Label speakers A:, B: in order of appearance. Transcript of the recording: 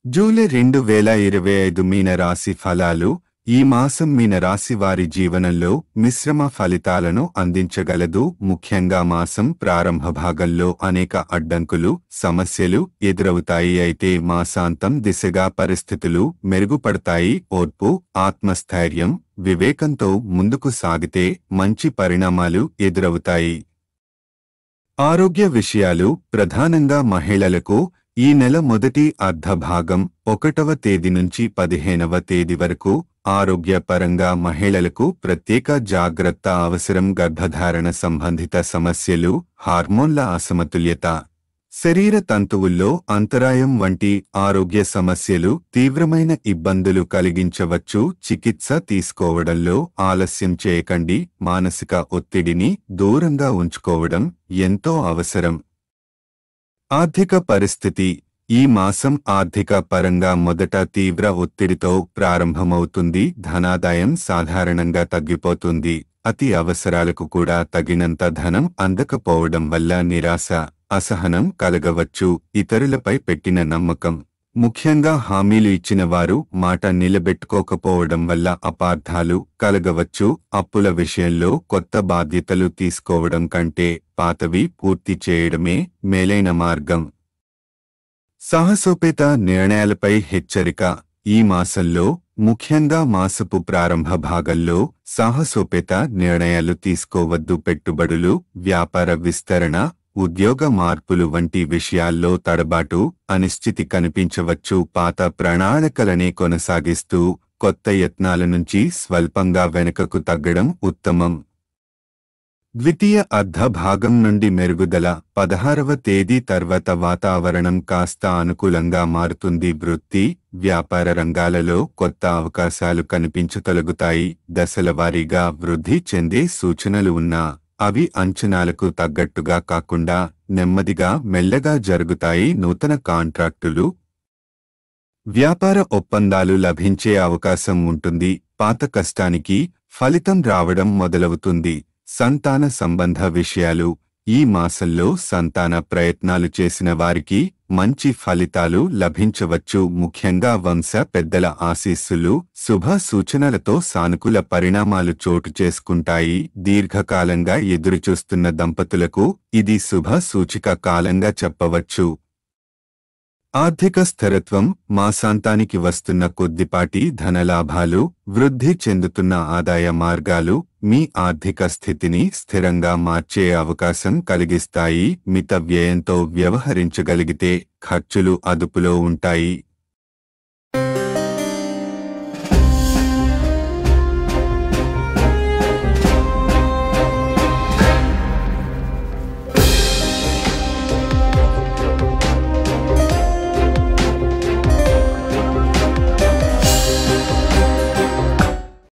A: July 2025 మీనరాశి ఫలాలు. ఈ మాసం మీనరాశి వారి జీవనంలో మిశ్రమ ఫలితాలను అందించగలదు. ముఖ్యంగా మాసం ప్రారంభ భాగంలో అనేక అడ్డంకులు, సమస్యలు ఎదురవుతాయి. అయితే మాసాంతం దిశగా పరిస్థితులు మెరుగుపడతాయి. ఓర్పు, ఆత్మస్థైర్యం, వివేకంతో ముందుకు సాగితే మంచి పరిణామాలు ఎదురవుతాయి. ఆరోగ్య విషయాలు. ప్రధానంగా మహిళలకు ఈ నెల మొదటి అర్ధభాగం 1వ తేదీ నుంచి 15వ తేదీ వరకు ఆరోగ్యపరంగా మహిళలకు ప్రత్యేక జాగ్రత్త అవసరం. గర్భధారణ సంబంధిత సమస్యలు, హార్మోన్ల అసమతుల్యత, శరీర తంతువుల్లో అంతరాయం వంటి ఆరోగ్య సమస్యలు తీవ్రమైన ఇబ్బందులు కలిగించవచ్చు. చికిత్స తీసుకోవడంలో ఆలస్యం చేయకండి. మానసిక ఒత్తిడిని దూరంగా ఉంచుకోవడం ఎంతో అవసరం. ఆర్థిక పరిస్థితి. ఈ మాసం ఆర్థిక పరంగా మొదట తీవ్ర ఒత్తిడితో ప్రారంభమవుతుంది. ధనాదాయం సాధారణంగా తగ్గిపోతుంది. అతి అవసరాలకు కూడా తగినంత ధనం అందకపోవడం వల్ల నిరాశ, అసహనం కలగవచ్చు. ఇతరులపై పెట్టిన నమ్మకం, ముఖ్యంగా హామీలు ఇచ్చిన వారు మాట నిలబెట్టుకోకపోవడం వల్ల అపార్థాలు కలగవచ్చు. అప్పుల విషయంలో కొత్త బాధ్యతలు తీసుకోవడం కంటే పాతవి పూర్తి చేయడమే మేలైన మార్గం. సాహసోపేత నిర్ణయాలపై హెచ్చరిక. ఈ మాసంలో ముఖ్యంగా మాసపు ప్రారంభ భాగంలో సాహసోపేత నిర్ణయాలు తీసుకోవద్దు. పెట్టుబడులు, వ్యాపార విస్తరణ, ఉద్యోగ మార్పులు వంటి విషయాల్లో తడబాటు, అనిశ్చితి కనిపించవచ్చు. పాత ప్రణాళికలనే కొనసాగిస్తూ కొత్త యత్నాల నుంచి స్వల్పంగా వెనుకకు తగ్గడం ఉత్తమం. ద్వితీయ అర్ధ భాగం నుండి మెరుగుదల. 16వ తేదీ తర్వాత వాతావరణం కాస్త అనుకూలంగా మారుతుంది. వృత్తి, వ్యాపార రంగాలలో కొత్త అవకాశాలు కనిపించతొలగుతాయి. దశలవారీగా వృద్ధి చెందే సూచనలు ఉన్నా అవి అంచనాలకు తగ్గట్టుగా కాకుండా నెమ్మదిగా మెల్లగా జరుగుతాయి. నూతన కాంట్రాక్టులు, వ్యాపార ఒప్పందాలు లభించే అవకాశం ఉంటుంది. పాత కష్టానికి ఫలితం రావడం మొదలవుతుంది. సంతాన సంబంధ విషయాలు. ఈ మాసంలో సంతాన ప్రయత్నాలు చేసిన వారికి మంచి ఫలితాలు లభించవచ్చు. ముఖ్యంగా వంశ పెద్దల ఆశీస్సులు, శుభ సూచనలతో సానుకూల పరిణామాలు చోటు చేసుకుంటాయి. దీర్ఘకాలంగా ఎదురుచూస్తున్న దంపతులకు ఇది శుభ సూచిక కాలంగా చెప్పవచ్చు. ఆర్థిక స్థిరత్వం. మాసాంతానికి వస్తున్న కొద్దిపాటి ధనలాభాలు, వృద్ధి చెందుతున్న ఆదాయ మార్గాలు మీ ఆర్థిక స్థితిని స్థిరంగా మార్చే అవకాశం కలిగిస్తాయి. మిత వ్యయంతో వ్యవహరించగలిగితే ఖర్చులు అదుపులో ఉంటాయి.